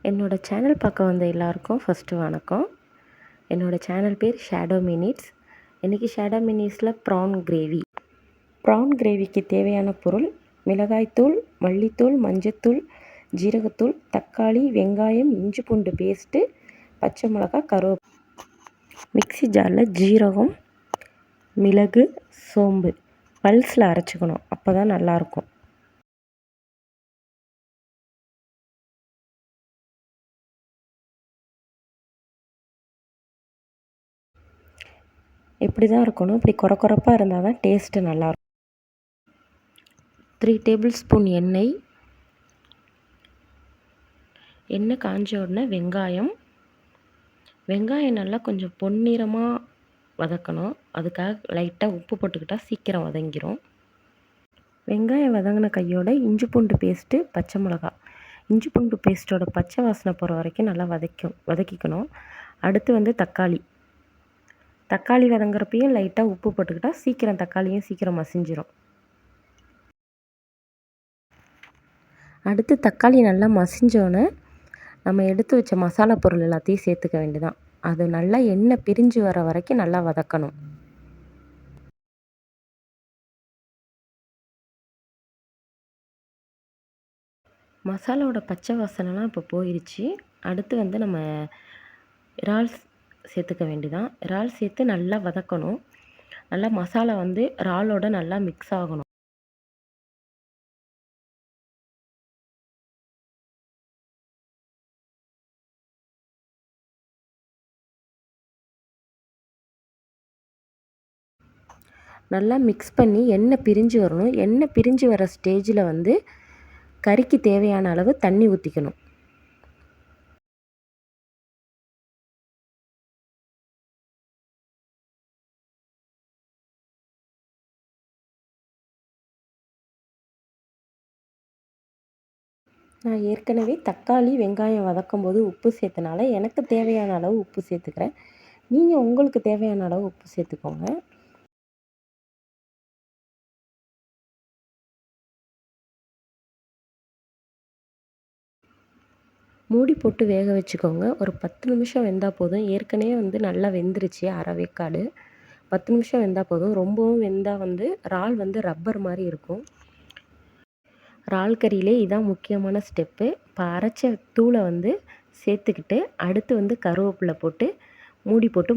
என்னோடய சேனல் பார்க்க வந்த எல்லாருக்கும் ஃபஸ்ட்டு வணக்கம். என்னோடய சேனல் பேர் ஷேடோ மினிட்ஸ். இன்றைக்கி ஷேடோ மினிட்ஸில் ப்ரான் கிரேவிக்கு தேவையான பொருள்: மிளகாய்த்தூள், மல்லித்தூள், மஞ்சத்தூள், ஜீரகத்தூள், தக்காளி, வெங்காயம், இஞ்சி பூண்டு பேஸ்ட்டு, பச்சை மிளகா, மிக்ஸி ஜாரில் ஜீரகம், மிளகு, சோம்பு பல்ஸில் அரைச்சிக்கணும். அப்போ தான் நல்லாயிருக்கும். இப்படி தான் இருக்கணும். இப்படி கொரப்பாக இருந்தால் தான் டேஸ்ட்டு நல்லாயிருக்கும். 3 டேபிள் ஸ்பூன் எண்ணெய் காஞ்ச உடனே வெங்காயம் நல்லா கொஞ்சம் பொன்னிறமாக வதக்கணும். அதுக்காக லைட்டாக உப்பு போட்டுக்கிட்டால் சீக்கிரம் வதங்கிடும். வெங்காயம் வதங்கின கையோட இஞ்சி பூண்டு பேஸ்ட்டு, பச்சை மிளகா. இஞ்சி பூண்டு பேஸ்ட்டோட பச்சை வாசனை போகிற வரைக்கும் நல்லா வதக்கிக்கணும். அடுத்து தக்காளி வதங்குறப்பையும் லைட்டாக உப்பு போட்டுக்கிட்டால் தக்காளியும் சீக்கிரம் மசிஞ்சிடும். அடுத்து தக்காளி நல்லா மசிஞ்சோன்னே நம்ம எடுத்து வச்ச மசாலா பொருள் எல்லாத்தையும் சேர்த்துக்க வேண்டியதான். அது நல்லா எண்ணெய் பிரிஞ்சு வர வரைக்கும் நல்லா வதக்கணும். மசாலாவோட பச்சை வாசனைலாம் இப்போ போயிடுச்சு. அடுத்து நம்ம இறால் சேர்த்துக்க வேண்டியதான். இறால் சேர்த்து நல்லா வதக்கணும். நல்லா மசாலா இறாலோட நல்லா மிக்ஸ் ஆகணும். நல்லா மிக்ஸ் பண்ணி எண்ணெய் பிரிஞ்சு வரணும். எண்ணெய் பிரிஞ்சு வர ஸ்டேஜில் கறிக்கு தேவையான அளவு தண்ணி ஊற்றிக்கணும். நான் ஏற்கனவே தக்காளி, வெங்காயம் வதக்கும்போது உப்பு சேர்த்தனால எனக்கு தேவையான அளவு உப்பு சேர்த்துக்கிறேன். நீங்கள் உங்களுக்கு தேவையான அளவு உப்பு சேர்த்துக்கோங்க. மூடி போட்டு வேக வச்சுக்கோங்க. ஒரு 10 நிமிஷம் வெந்தால் போதும். ஏற்கனவே நல்லா வெந்துருச்சு, அரை வேக்காடு. 10 நிமிஷம் வெந்தால் போதும். ரொம்பவும் வெந்தால் இறால் ரப்பர் மாதிரி இருக்கும். இறால் கறியிலே இதான் முக்கியமான ஸ்டெப்பு. இப்போ அரைச்ச தூளை சேர்த்துக்கிட்டு அடுத்து கருவேப்பிலை போட்டு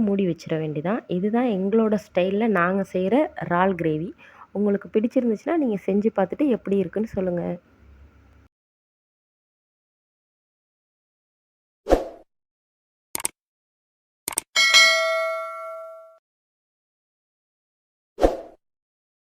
மூடி வச்சிட வேண்டியதான். இதுதான் எங்களோட ஸ்டைலில் நாங்கள் செய்கிற இறால் கிரேவி. உங்களுக்கு பிடிச்சிருந்துச்சுன்னா நீங்கள் செஞ்சு பார்த்துட்டு எப்படி இருக்குன்னு சொல்லுங்கள்.